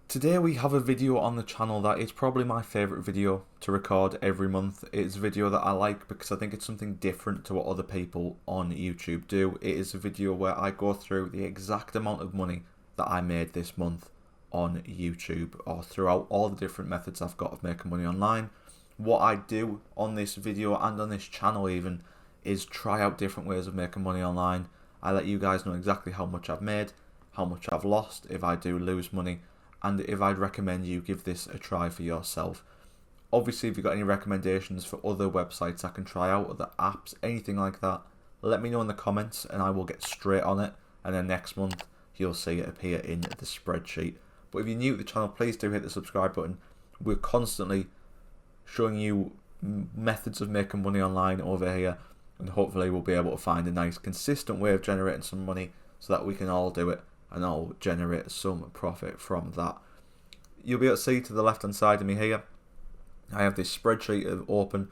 Today we have a video on the channel that is probably my favourite video to record every month. It's a video that I like because I think it's something different to what other people on YouTube do. It is a video where I go through the exact amount of money that I made this month on YouTube, or throughout all the different methods I've got of making money online. What I do on this video and on this channel even is try out different ways of making money online. I let you guys know exactly how much I've made, how much I've lost if I do lose money, and if I'd recommend you give this a try for yourself. Obviously, if you've got any recommendations for other websites I can try out, other apps, anything like that, let me know in the comments and I will get straight on it, and then next month you'll see it appear in the spreadsheet. But if you're new to the channel, please do hit the subscribe button. We're constantly showing you methods of making money online over here, and hopefully we'll be able to find a nice consistent way of generating some money so that we can all do it and I'll generate some profit from that. You'll be able to see to the left hand side of me here, I have this spreadsheet open.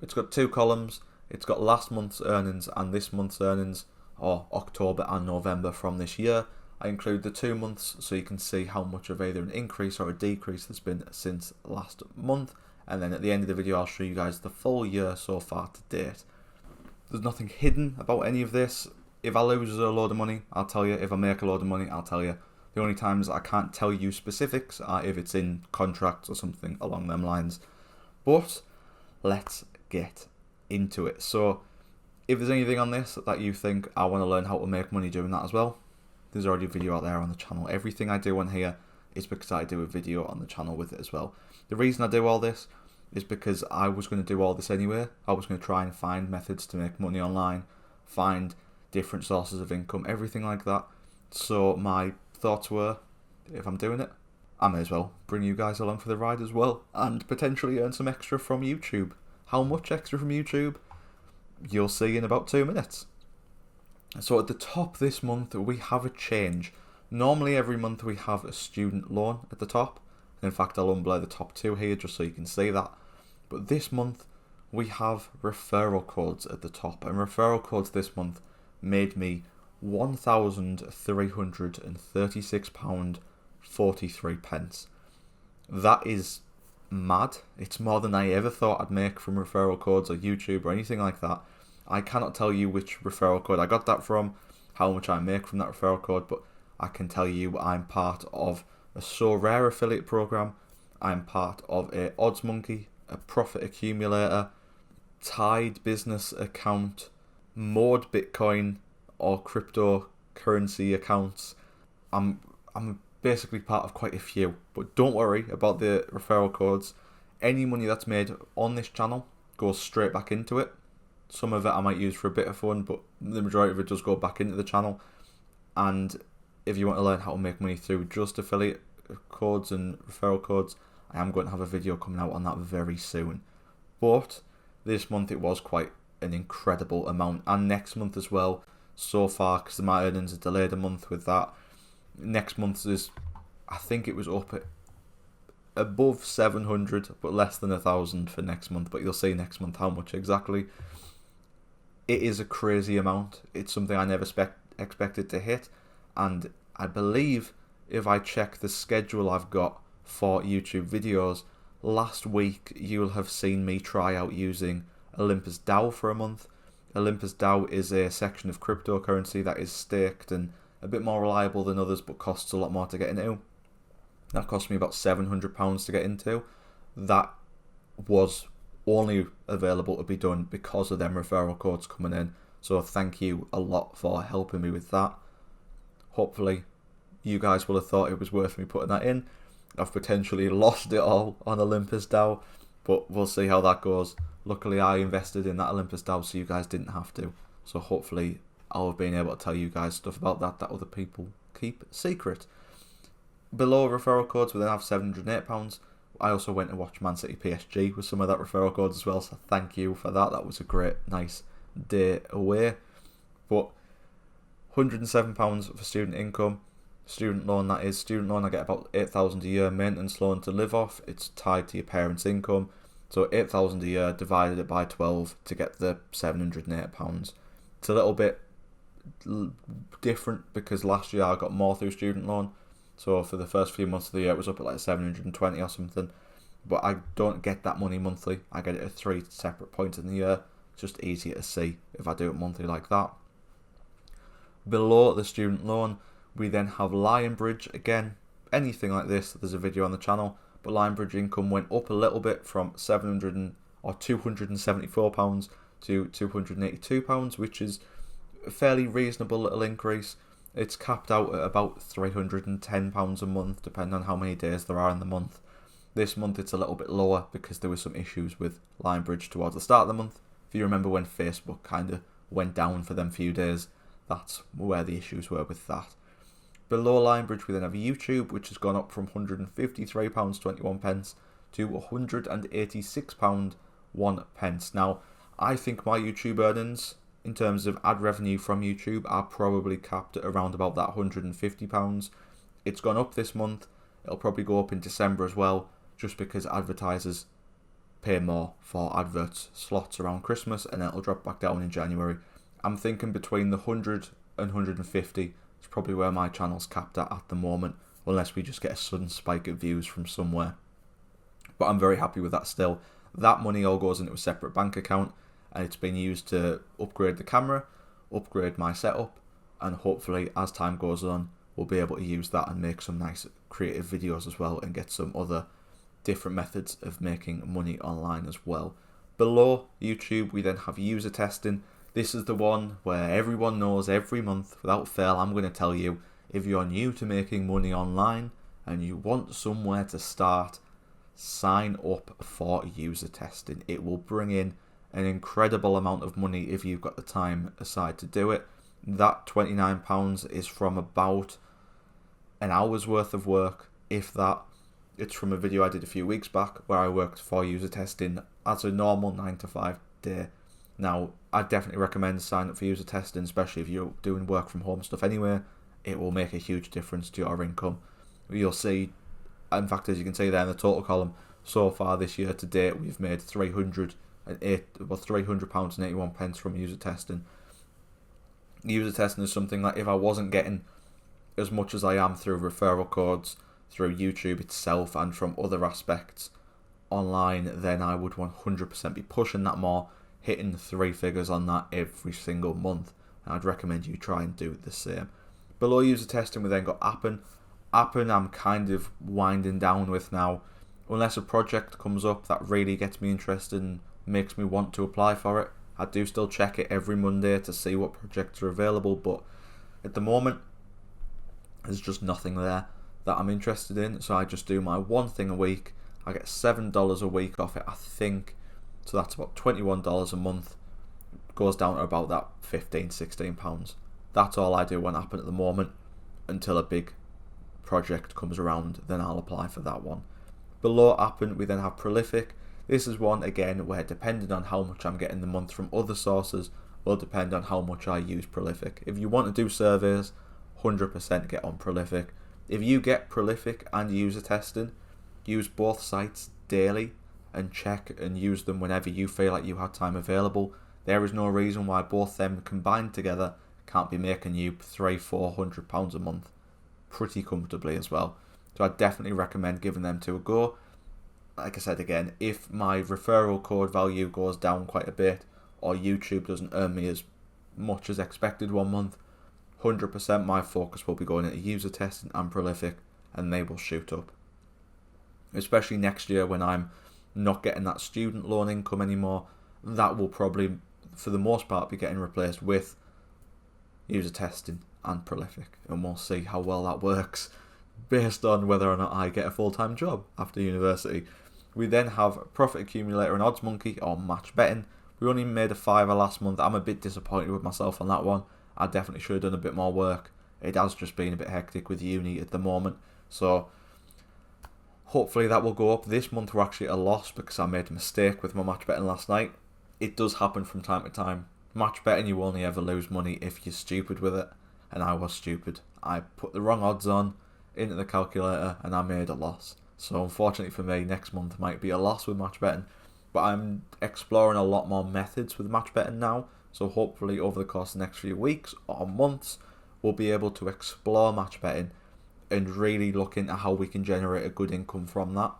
It's got two columns. It's got last month's earnings and this month's earnings, or October and November from this year. I include the 2 months so you can see how much of either an increase or a decrease there's been since last month. And then at the end of the video I'll show you guys the full year so far to date. There's nothing hidden about any of this. If I lose a load of money, I'll tell you. If I make a load of money, I'll tell you. The only times I can't tell you specifics are if it's in contracts or something along them lines. But let's get into it. So if there's anything on this that you think I want to learn how to make money doing that as well, there's already a video out there on the channel. Everything I do on here is because I do a video on the channel with it as well. The reason I do all this is because I was going to do all this anyway. I was going to try and find methods to make money online, find different sources of income, everything like that. So my thoughts were, if I'm doing it, I may as well bring you guys along for the ride as well, and potentially earn some extra from YouTube. How much extra from YouTube? You'll see in about 2 minutes. So at the top this month we have a change. Normally every month we have a student loan at the top. In fact, I'll unblur the top two here just so you can see that. But this month we have referral codes at the top, and referral codes this month made me £1,336.43. That is mad. It's more than I ever thought I'd make from referral codes or YouTube or anything like that. I cannot tell you which referral code I got that from, how much I make from that referral code, but I can tell you I'm part of a So Rare affiliate program. I'm part of a Odds Monkey, a profit accumulator, Tide business account, Mode Bitcoin or cryptocurrency accounts. I'm basically part of quite a few, but don't worry about the referral codes. Any money that's made on this channel goes straight back into it. Some of it I might use for a bit of fun, but the majority of it does go back into the channel. And if you want to learn how to make money through just affiliate codes and referral codes, I am going to have a video coming out on that very soon. But this month it was quite an incredible amount, and next month as well so far, because my earnings are delayed a month with that. Next month is, I think it was up at above 700 but less than 1,000 for next month, but you'll see next month how much exactly. It is a crazy amount. It's something I never expected to hit, and I believe if I check the schedule I've got for YouTube videos, last week you'll have seen me try out using Olympus DAO for a month. Olympus DAO is a section of cryptocurrency that is staked and a bit more reliable than others, but costs a lot more to get into. That cost me about £700 to get into. That was only available to be done because of them referral codes coming in. So thank you a lot for helping me with that. Hopefully you guys will have thought it was worth me putting that in. I've potentially lost it all on Olympus DAO, but we'll see how that goes. Luckily I invested in that Olympus DAO so you guys didn't have to. So hopefully I'll have been able to tell you guys stuff about that other people keep secret. Below referral codes we then have £708. I also went to watch Man City PSG with some of that referral codes as well, so thank you for that. That was a great, nice day away. But £107 for student income. Student loan, that is. Student loan, I get about £8,000 a year. Maintenance loan to live off. It's tied to your parents' income. So £8,000 a year, divided it by 12 to get the £708. It's a little bit different because last year I got more through student loan. So for the first few months of the year, it was up at like 720 or something. But I don't get that money monthly. I get it at 3 separate points in the year. It's just easier to see if I do it monthly like that. Below the student loan, we then have Lionbridge. Again, anything like this, there's a video on the channel. But Lionbridge income went up a little bit from £274 to £282, which is a fairly reasonable little increase. It's capped out at about £310 a month, depending on how many days there are in the month. This month it's a little bit lower because there were some issues with Lionbridge towards the start of the month. If you remember when Facebook kind of went down for them few days, that's where the issues were with that. Below Lionbridge we then have YouTube, which has gone up from £153.21 to £186.01. Now, I think my YouTube earnings in terms of ad revenue from YouTube are probably capped at around about that £150. It's gone up this month. It'll probably go up in December as well, just because advertisers pay more for adverts slots around Christmas, and then it'll drop back down in January. I'm thinking between the 100 and 150 is probably where my channel's capped at the moment, unless we just get a sudden spike of views from somewhere. But I'm very happy with that still. That money all goes into a separate bank account, and it's been used to upgrade the camera, upgrade my setup, and hopefully as time goes on we'll be able to use that and make some nice creative videos as well, and get some other different methods of making money online as well. Below YouTube we then have user testing. This is the one where everyone knows every month without fail I'm going to tell you, if you're new to making money online and you want somewhere to start, sign up for user testing. It will bring in an incredible amount of money if you've got the time aside to do it. That £29 is from about an hour's worth of work, if that. It's from a video I did a few weeks back where I worked for user testing as a normal 9 to 5 day. Now, I definitely recommend signing up for user testing, especially if you're doing work from home stuff anyway. It will make a huge difference to your income. You'll see, in fact, as you can see there in the total column, so far this year to date we've made £300.81 from user testing. User testing is something that if I wasn't getting as much as I am through referral codes, through YouTube itself and from other aspects online, then I would 100% be pushing that more, hitting 3 figures on that every single month. And I'd recommend you try and do the same. Below user testing we then got Appen. Appen I'm kind of winding down with now, unless a project comes up that really gets me interested and makes me want to apply for it. I do still check it every Monday to see what projects are available, but at the moment there's just nothing there that I'm interested in, so I just do my one thing a week. I get $7 a week off it, I think, so that's about $21 a month. It goes down to about that £15-16. That's all I do on Appen at the moment, until a big project comes around, then I'll apply for that one. Below Appen we then have Prolific. This is one again where, depending on how much I'm getting the month from other sources, will depend on how much I use Prolific. If you want to do surveys, 100% get on Prolific. If you get Prolific and user testing, use both sites daily and check and use them whenever you feel like you have time available. There is no reason why both them combined together can't be making you £300-400 a month pretty comfortably as well. So I definitely recommend giving them to a go. Like I said again, if my referral code value goes down quite a bit, or YouTube doesn't earn me as much as expected one month, 100% my focus will be going into user testing and Prolific, and they will shoot up. Especially next year when I'm not getting that student loan income anymore, that will probably, for the most part, be getting replaced with user testing and Prolific, and we'll see how well that works based on whether or not I get a full-time job after university. We then have Profit Accumulator and Odds Monkey, or match betting. We only made a $5 last month. I'm a bit disappointed with myself on that one. I definitely should have done a bit more work. It has just been a bit hectic with uni at the moment, so hopefully that will go up. This month we're actually at a loss because I made a mistake with my match betting last night. It does happen from time to time. Match betting, you only ever lose money if you're stupid with it, and I was stupid. I put the wrong odds on into the calculator and I made a loss. So unfortunately for me, next month might be a loss with match betting, but I'm exploring a lot more methods with match betting now, so hopefully over the course of the next few weeks or months we'll be able to explore match betting and really look into how we can generate a good income from that.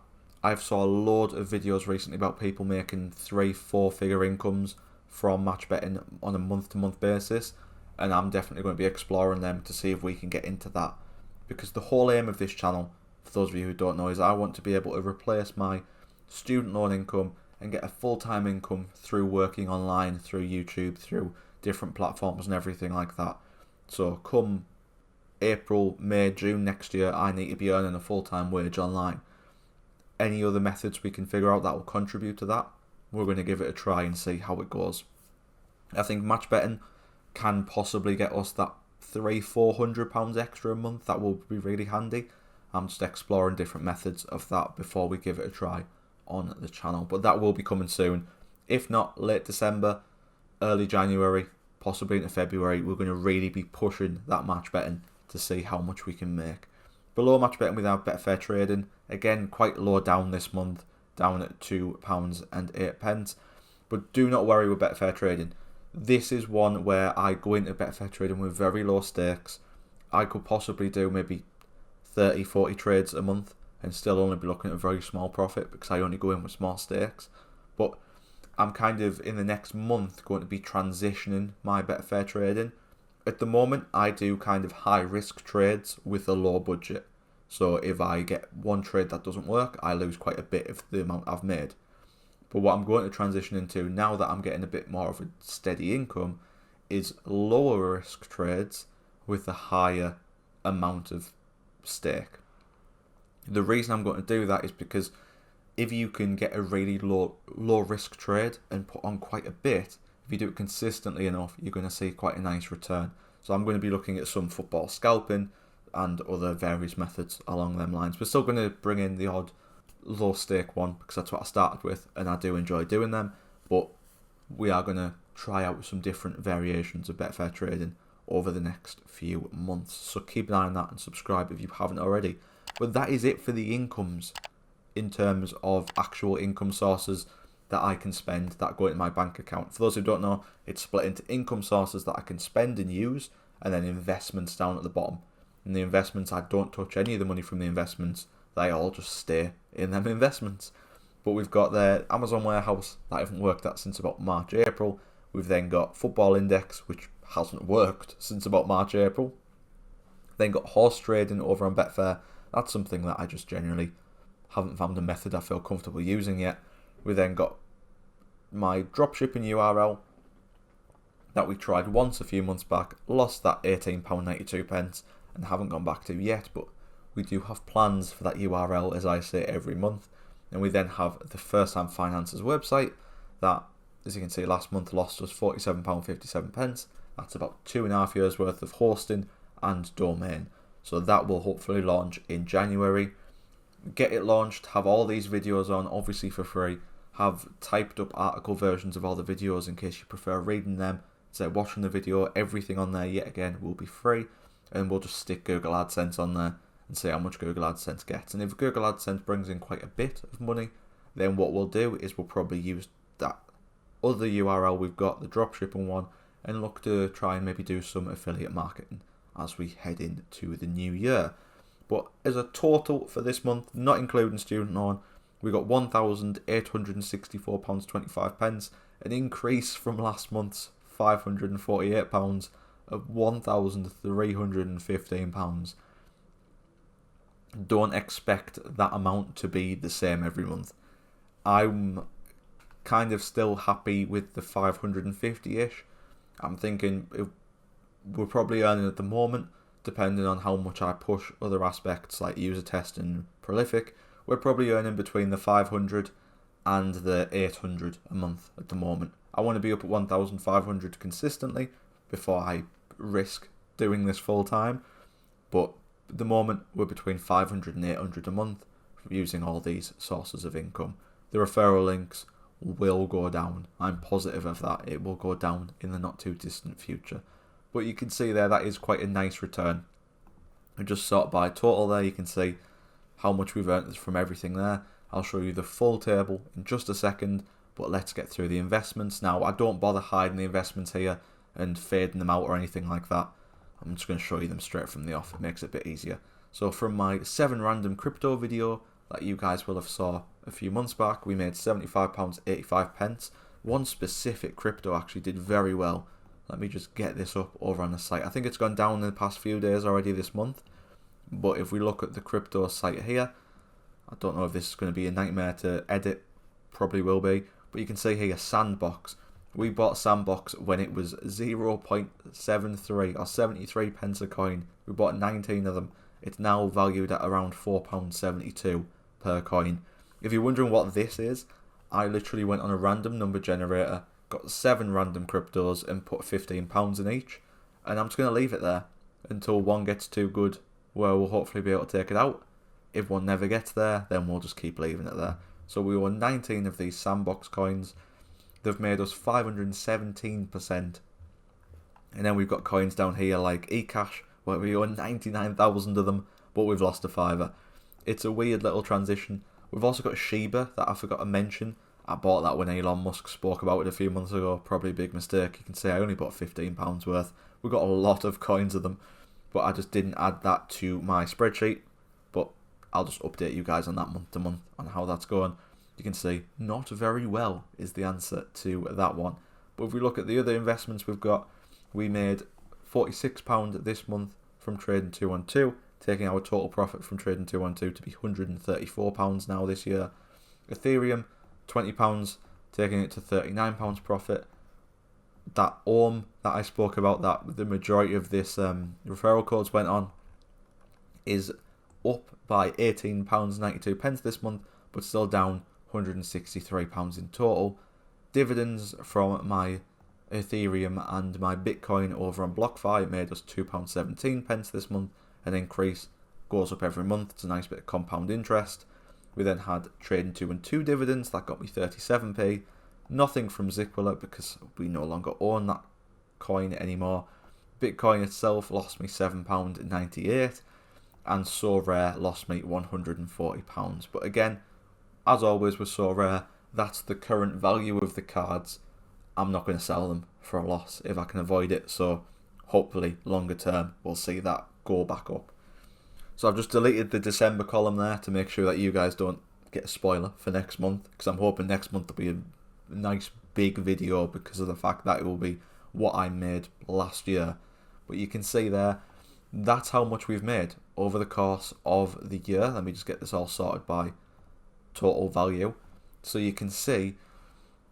I've saw a load of videos recently about people making 3-4 figure incomes from match betting on a month-to-month basis, and I'm definitely going to be exploring them to see if we can get into that, because the whole aim of this channel, for those of you who don't know, is I want to be able to replace my student loan income and get a full-time income through working online, through YouTube, through different platforms and everything like that. So come April, May, June next year, I need to be earning a full-time wage online. Any other methods we can figure out that will contribute to that, we're going to give it a try and see how it goes. I think match betting can possibly get us that £300-400 extra a month. That will be really handy. I'm just exploring different methods of that before we give it a try on the channel, but that will be coming soon. If not late December, early January, possibly into February, we're going to really be pushing that match betting to see how much we can make. Below match betting without Betfair trading, again quite low down this month, down at £2.08. But do not worry with Betfair trading. This is one where I go into Betfair trading with very low stakes. I could possibly do maybe 30-40 trades a month and still only be looking at a very small profit because I only go in with small stakes. But I'm kind of in the next month going to be transitioning my Betfair trading. At the moment, I do kind of high risk trades with a low budget. So if I get one trade that doesn't work, I lose quite a bit of the amount I've made. But what I'm going to transition into now that I'm getting a bit more of a steady income is lower risk trades with a higher amount of stake. The reason I'm going to do that is because if you can get a really low risk trade and put on quite a bit, if you do it consistently enough, you're going to see quite a nice return. So I'm going to be looking at some football scalping and other various methods along them lines. We're still going to bring in the odd low stake one because that's what I started with and I do enjoy doing them, but we are going to try out some different variations of Betfair trading over the next few months. So keep an eye on that and subscribe if you haven't already. But that is it for the incomes in terms of actual income sources that I can spend that go into my bank account. For those who don't know, it's split into income sources that I can spend and use, and then investments down at the bottom. And the investments, I don't touch any of the money from the investments. They all just stay in them investments. But we've got the Amazon warehouse that I haven't worked at since about March, April. We've then got football index, which hasn't worked since about March, April. Then got horse trading over on Betfair. That's something that I just generally haven't found a method I feel comfortable using yet. We then got my dropshipping URL that we tried once a few months back, lost that £18.92 and haven't gone back to yet, but we do have plans for that URL, as I say, every month. And we then have the First Time Finances website that, as you can see, last month lost us £47.57. That's about 2.5 years worth of hosting and domain. So that will hopefully launch in January. Get it launched, have all these videos on, obviously for free, have typed up article versions of all the videos in case you prefer reading them, so watching the video, everything on there yet again will be free, and we'll just stick Google AdSense on there and see how much Google AdSense gets. And if Google AdSense brings in quite a bit of money, then what we'll do is we'll probably use that other URL we've got, the dropshipping one, and look to try and maybe do some affiliate marketing as we head into the new year. But as a total for this month, not including student loan, we got £1,864.25, an increase from last month's £548 of £1,315. Don't expect that amount to be the same every month. I'm kind of still happy with the 550-ish. I'm thinking we're probably earning at the moment, depending on how much I push other aspects like user test and prolific, we're probably earning between the 500 and the 800 a month at the moment. I want to be up at 1,500 consistently before I risk doing this full time, but at the moment we're between 500 and 800 a month using all these sources of income. The referral links will go down. I'm positive of that. It will go down in the not too distant future. But you can see there that is quite a nice return. And just sort by total there, you can see how much we've earned from everything there. I'll show you the full table in just a second, but let's get through the investments. Now, I don't bother hiding the investments here and fading them out or anything like that. I'm just going to show you them straight from the off. It makes it a bit easier. So from my 7 random crypto video that you guys will have saw a few months back, we made £75.85. One specific crypto actually did very well. Let me just get this up over on the site. I think it's gone down in the past few days already this month. But if we look at the crypto site here, I don't know if this is going to be a nightmare to edit. Probably will be. But you can see here, Sandbox. We bought Sandbox when it was 0.73 or 73 pence a coin. We bought 19 of them. It's now valued at around £4.72 per coin. If you're wondering what this is, I literally went on a random number generator, got 7 random cryptos and put £15 in each. And I'm just going to leave it there until one gets too good, where we'll hopefully be able to take it out. If one never gets there, then we'll just keep leaving it there. So we won 19 of these Sandbox coins. They've made us 517%. And then we've got coins down here like eCash, where we own 99,000 of them, but we've lost a fiver. It's a weird little transition. We've also got Shiba that I forgot to mention. I bought that when Elon Musk spoke about it a few months ago. Probably a big mistake. You can see I only bought £15 worth. We got a lot of coins of them, but I just didn't add that to my spreadsheet. But I'll just update you guys on that month to month on how that's going. You can see not very well is the answer to that one. But if we look at the other investments we've got, we made £46 this month from trading 212, taking our total profit from trading 212 to be £134 now this year. Ethereum, £20, taking it to £39 profit. That OHM that I spoke about, that the majority of this referral codes went on, is up by £18.92 this month, but still down £163 in total. Dividends from my Ethereum and my Bitcoin over on BlockFi made us £2.17 this month. An increase, goes up every month. It's a nice bit of compound interest. We then had trading 2 and 2 dividends that got me 37p. Nothing from Zipwiller because we no longer own that coin anymore. Bitcoin itself lost me £7.98, and So Rare lost me £140. But again, as always with So Rare, that's the current value of the cards. I'm not going to sell them for a loss if I can avoid it, so hopefully longer term we'll see that go back up. So I've just deleted the December column there to make sure that you guys don't get a spoiler for next month, because I'm hoping next month will be a nice big video because of the fact that it will be what I made last year. But you can see there, that's how much we've made over the course of the year. Let me just get this all sorted by total value. So you can see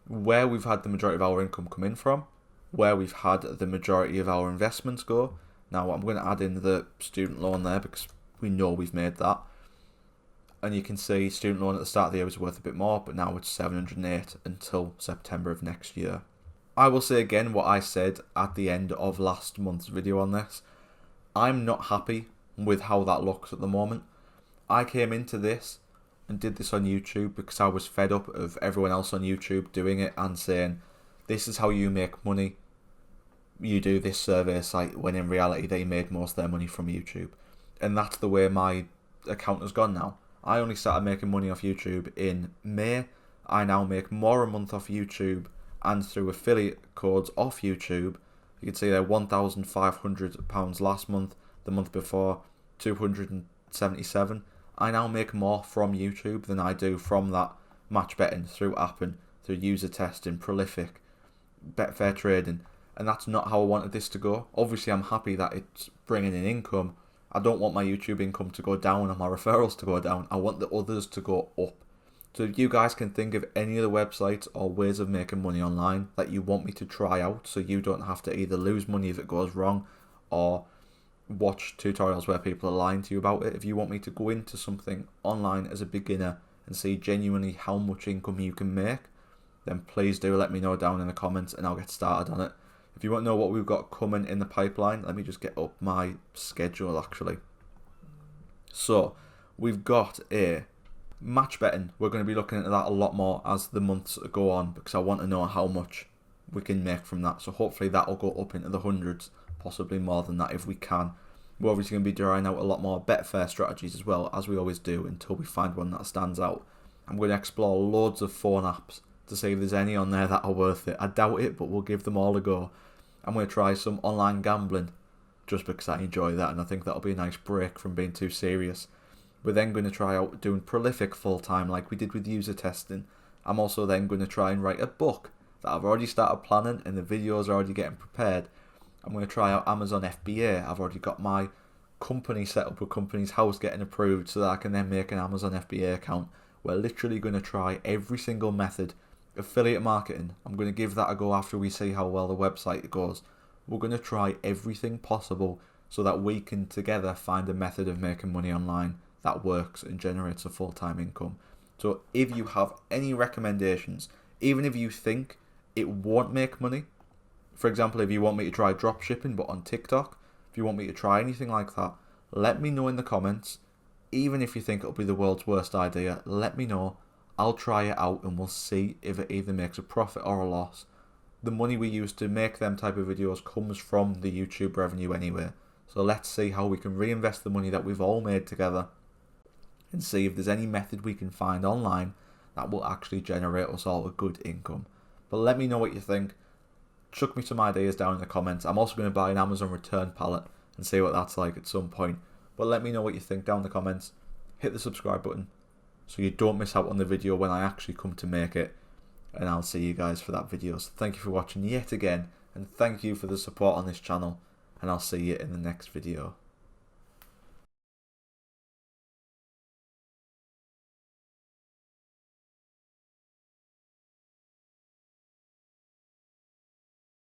where we've had the majority of our income come in from, where we've had the majority of our investments go. Now I'm going to add in the student loan there because we know we've made that. And you can see student loan at the start of the year was worth a bit more, but now it's 708 until September of next year. I will say again what I said at the end of last month's video on this. I'm not happy with how that looks at the moment. I came into this and did this on YouTube because I was fed up of everyone else on YouTube doing it and saying, this is how you make money. You do this survey site, when in reality they made most of their money from YouTube. And that's the way my account has gone now. I only started making money off YouTube in May. I now make more a month off YouTube and through affiliate codes off YouTube. You can see there £1,500 last month, the month before 277. I now make more from YouTube than I do from that match betting through Appen, through user testing, Prolific, Betfair trading. And that's not how I wanted this to go. Obviously I'm happy that it's bringing in income. I don't want my YouTube income to go down and my referrals to go down. I want the others to go up. So if you guys can think of any other websites or ways of making money online that you want me to try out, so you don't have to either lose money if it goes wrong or watch tutorials where people are lying to you about it. If you want me to go into something online as a beginner and see genuinely how much income you can make, then please do let me know down in the comments and I'll get started on it. If you want to know what we've got coming in the pipeline, let me just get up my schedule actually. So we've got a match betting. We're going to be looking at that a lot more as the months go on because I want to know how much we can make from that. So hopefully that will go up into the hundreds, possibly more than that if we can. We're obviously going to be trying out a lot more Betfair strategies as well, as we always do, until we find one that stands out. I'm going to explore loads of phone apps to see if there's any on there that are worth it. I doubt it, but we'll give them all a go. I'm going to try some online gambling, just because I enjoy that, and I think that'll be a nice break from being too serious. We're then going to try out doing prolific full-time like we did with user testing. I'm also then going to try and write a book that I've already started planning, and the videos are already getting prepared. I'm going to try out Amazon FBA. I've already got my company set up with Company's House getting approved so that I can then make an Amazon FBA account. We're literally going to try every single method. Affiliate marketing, I'm going to give that a go after we see how well the website goes. We're going to try everything possible so that we can together find a method of making money online that works and generates a full-time income. So if you have any recommendations, even if you think it won't make money, for example, if you want me to try dropshipping but on TikTok, if you want me to try anything like that, let me know in the comments. Even if you think it'll be the world's worst idea, let me know. I'll try it out and we'll see if it either makes a profit or a loss. The money we use to make them type of videos comes from the YouTube revenue anyway. So let's see how we can reinvest the money that we've all made together and see if there's any method we can find online that will actually generate us all a good income. But let me know what you think. Chuck me some ideas down in the comments. I'm also going to buy an Amazon return pallet and see what that's like at some point. But let me know what you think down in the comments. Hit the subscribe button so you don't miss out on the video when I actually come to make it. And I'll see you guys for that video. So thank you for watching yet again. And thank you for the support on this channel. And I'll see you in the next video.